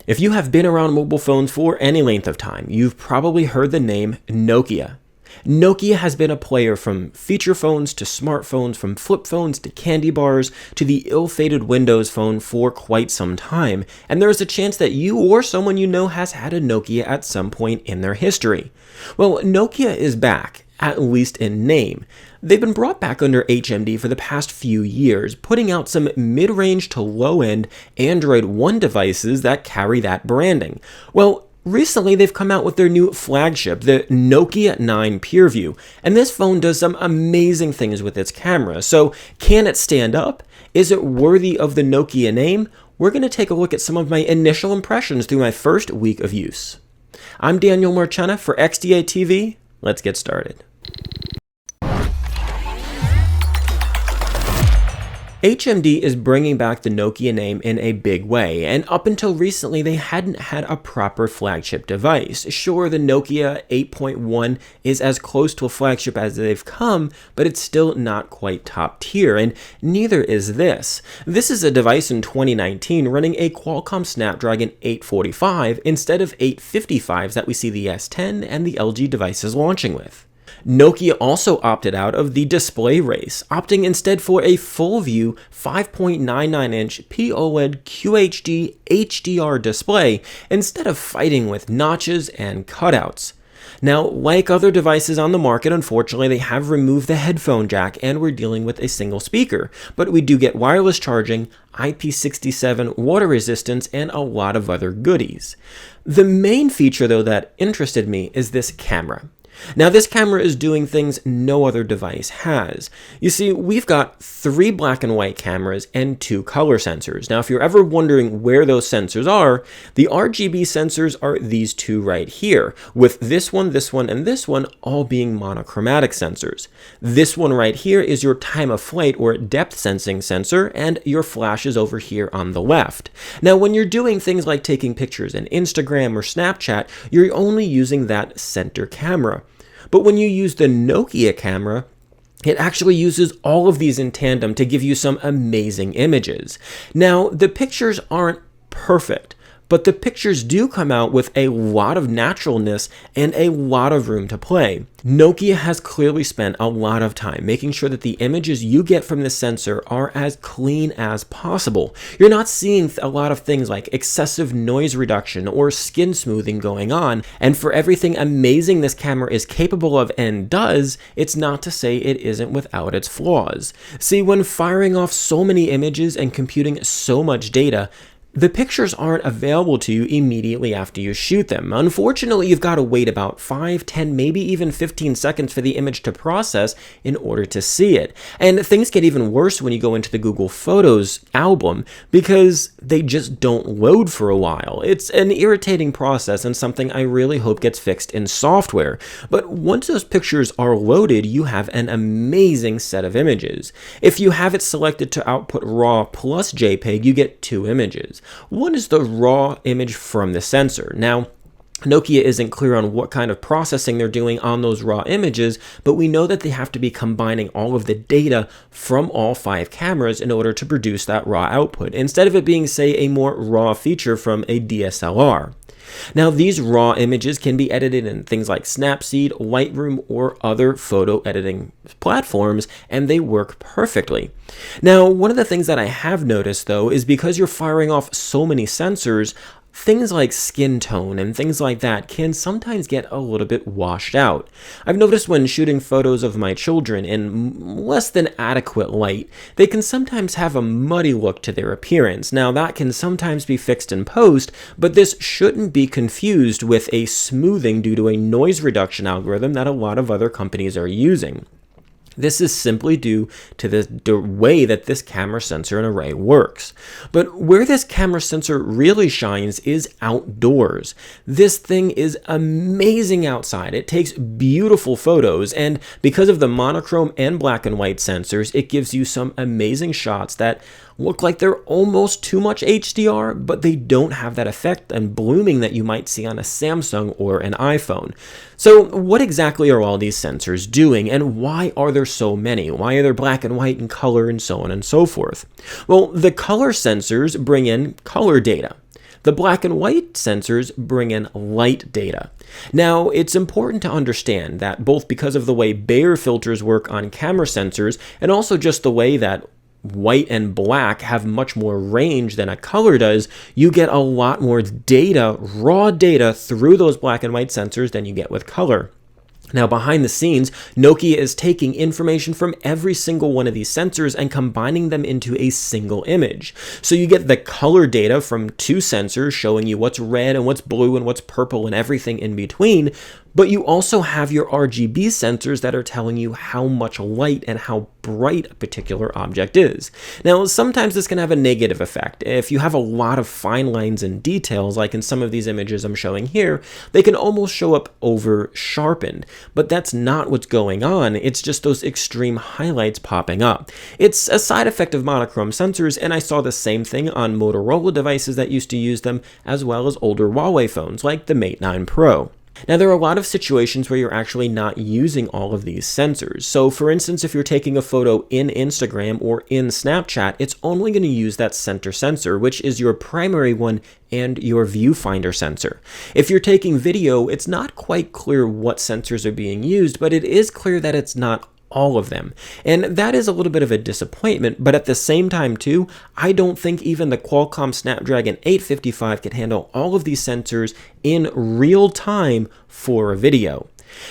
If you have been around mobile phones for any length of time, you've probably heard the name Nokia. Nokia has been a player from feature phones to smartphones, from flip phones to candy bars to the ill-fated Windows phone for quite some time, and there is a chance that you or someone you know has had a Nokia at some point in their history. Well, Nokia is back, at least in name. They've been brought back under HMD for the past few years, putting out some mid-range to low-end Android One devices that carry that branding. Well, recently they've come out with their new flagship, the Nokia 9 PureView, and this phone does some amazing things with its camera. So can it stand up? Is it worthy of the Nokia name? We're going to take a look at some of my initial impressions through my first week of use. I'm Daniel Marchena for XDA TV. Let's get started. HMD is bringing back the Nokia name in a big way, and up until recently they hadn't had a proper flagship device. Sure, the Nokia 8.1 is as close to a flagship as they've come, but it's still not quite top tier, and neither is this. This is a device in 2019 running a Qualcomm Snapdragon 845 instead of 855s that we see the S10 and the LG devices launching with. Nokia also opted out of the display race, opting instead for a full-view 5.99-inch POLED QHD HDR display instead of fighting with notches and cutouts. Now, like other devices on the market, unfortunately, they have removed the headphone jack and we're dealing with a single speaker, but we do get wireless charging, IP67 water resistance, and a lot of other goodies. The main feature, though, that interested me is this camera. Now, this camera is doing things no other device has. You see, we've got 3 black and white cameras and 2 color sensors. Now, if you're ever wondering where those sensors are, the RGB sensors are these 2 right here, with this one, and this one all being monochromatic sensors. This one right here is your time of flight or depth sensing sensor, and your flash is over here on the left. Now, when you're doing things like taking pictures in Instagram or Snapchat, you're only using that center camera. But when you use the Nokia camera, it actually uses all of these in tandem to give you some amazing images. Now, the pictures aren't perfect, but the pictures do come out with a lot of naturalness and a lot of room to play. Nokia has clearly spent a lot of time making sure that the images you get from the sensor are as clean as possible. You're not seeing a lot of things like excessive noise reduction or skin smoothing going on, and for everything amazing this camera is capable of and does, it's not to say it isn't without its flaws. See, when firing off so many images and computing so much data, the pictures aren't available to you immediately after you shoot them. Unfortunately, you've got to wait about 5, 10, maybe even 15 seconds for the image to process in order to see it. And things get even worse when you go into the Google Photos album because they just don't load for a while. It's an irritating process and something I really hope gets fixed in software. But once those pictures are loaded, you have an amazing set of images. If you have it selected to output RAW plus JPEG, you get 2 images. One is the raw image from the sensor. Now, Nokia isn't clear on what kind of processing they're doing on those raw images, but we know that they have to be combining all of the data from all 5 cameras in order to produce that raw output, instead of it being, say, a more raw feature from a DSLR. Now, these raw images can be edited in things like Snapseed, Lightroom, or other photo editing platforms, and they work perfectly. Now, one of the things that I have noticed, though, is because you're firing off so many sensors, things like skin tone and things like that can sometimes get a little bit washed out. I've noticed when shooting photos of my children in less than adequate light, they can sometimes have a muddy look to their appearance. Now, that can sometimes be fixed in post, but this shouldn't be confused with a smoothing due to a noise reduction algorithm that a lot of other companies are using. This is simply due to the way that this camera sensor and array works. But where this camera sensor really shines is outdoors. This thing is amazing outside. It takes beautiful photos, and because of the monochrome and black and white sensors, it gives you some amazing shots that look like they're almost too much HDR, but they don't have that effect and blooming that you might see on a Samsung or an iPhone. So what exactly are all these sensors doing, and why are there so many? Why are there black and white and color and so on and so forth? Well, the color sensors bring in color data. The black and white sensors bring in light data. Now, it's important to understand that both because of the way Bayer filters work on camera sensors and also just the way that white and black have much more range than a color does, you get a lot more data, raw data, through those black and white sensors than you get with color. Now, behind the scenes, Nokia is taking information from every single one of these sensors and combining them into a single image. So you get the color data from two sensors showing you what's red and what's blue and what's purple and everything in between, but you also have your RGB sensors that are telling you how much light and how bright a particular object is. Now, sometimes this can have a negative effect. If you have a lot of fine lines and details, like in some of these images I'm showing here, they can almost show up over sharpened, but that's not what's going on. It's just those extreme highlights popping up. It's a side effect of monochrome sensors, and I saw the same thing on Motorola devices that used to use them, as well as older Huawei phones like the Mate 9 Pro. Now, there are a lot of situations where you're actually not using all of these sensors. So, for instance, if you're taking a photo in Instagram or in Snapchat, it's only going to use that center sensor, which is your primary one and your viewfinder sensor. If you're taking video, it's not quite clear what sensors are being used, but it is clear that it's not all of them. And that is a little bit of a disappointment, but at the same time too, I don't think even the Qualcomm Snapdragon 855 can handle all of these sensors in real time for a video.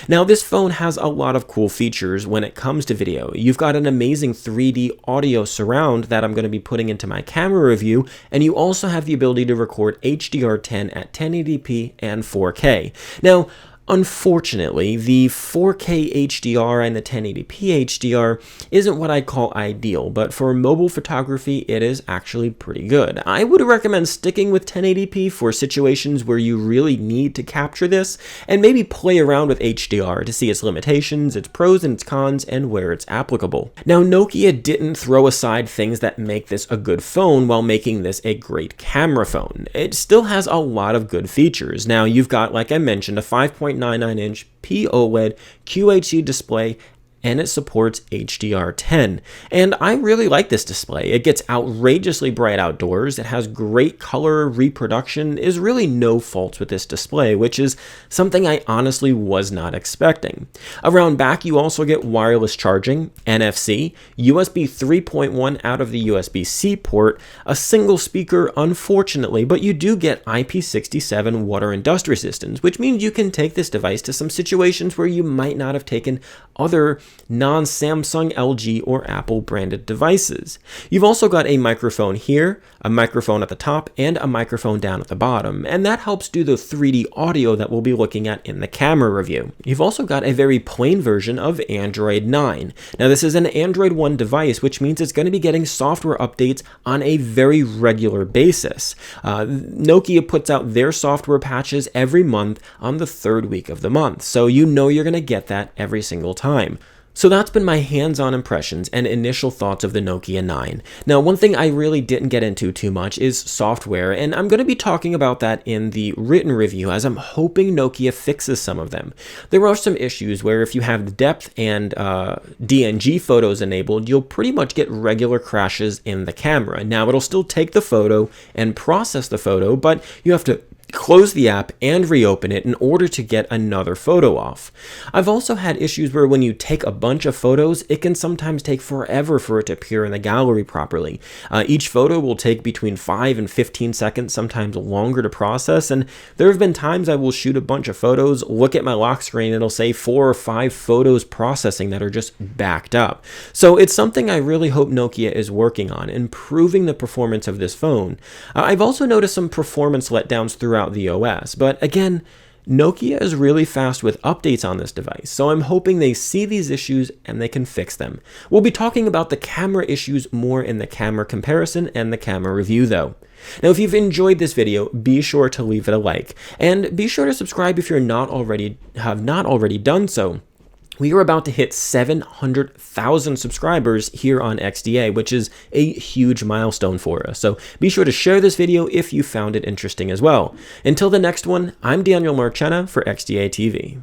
Now, this phone has a lot of cool features when it comes to video. You've got an amazing 3D audio surround that I'm going to be putting into my camera review, and you also have the ability to record HDR10 at 1080p and 4K. Now, unfortunately, the 4K HDR and the 1080p HDR isn't what I'd call ideal, but for mobile photography, it is actually pretty good. I would recommend sticking with 1080p for situations where you really need to capture this, and maybe play around with HDR to see its limitations, its pros and its cons, and where it's applicable. Now, Nokia didn't throw aside things that make this a good phone while making this a great camera phone. It still has a lot of good features. Now, you've got, like I mentioned, a 5.99-inch POLED QHD display, and it supports HDR10. And I really like this display. It gets outrageously bright outdoors, it has great color reproduction, there's really no faults with this display, which is something I honestly was not expecting. Around back, you also get wireless charging, NFC, USB 3.1 out of the USB-C port, a single speaker unfortunately, but you do get IP67 water and dust resistance, which means you can take this device to some situations where you might not have taken other non-Samsung, LG, or Apple branded devices. You've also got a microphone here, a microphone at the top, and a microphone down at the bottom, and that helps do the 3D audio that we'll be looking at in the camera review. You've also got a very plain version of Android 9. Now, this is an Android 1 device, which means it's going to be getting software updates on a very regular basis. Nokia puts out their software patches every month on the third week of the month, so you know you're going to get that every single time. So that's been my hands-on impressions and initial thoughts of the Nokia 9. Now, one thing I really didn't get into too much is software, and I'm going to be talking about that in the written review, as I'm hoping Nokia fixes some of them. There are some issues where if you have depth and DNG photos enabled, you'll pretty much get regular crashes in the camera. Now, it'll still take the photo and process the photo, but you have to close the app and reopen it in order to get another photo off. I've also had issues where when you take a bunch of photos, it can sometimes take forever for it to appear in the gallery properly. Each photo will take between 5 and 15 seconds, sometimes longer to process, and there have been times I will shoot a bunch of photos, look at my lock screen, and it'll say 4 or 5 photos processing that are just backed up. So it's something I really hope Nokia is working on, improving the performance of this phone. I've also noticed some performance letdowns throughout the OS, but again, Nokia is really fast with updates on this device, so I'm hoping they see these issues and they can fix them. We'll be talking about the camera issues more in the camera comparison and the camera review though. Now, if you've enjoyed this video, be sure to leave it a like, and be sure to subscribe if you're not already done so. We are about to hit 700,000 subscribers here on XDA, which is a huge milestone for us. So be sure to share this video if you found it interesting as well. Until the next one, I'm Daniel Marchena for XDA TV.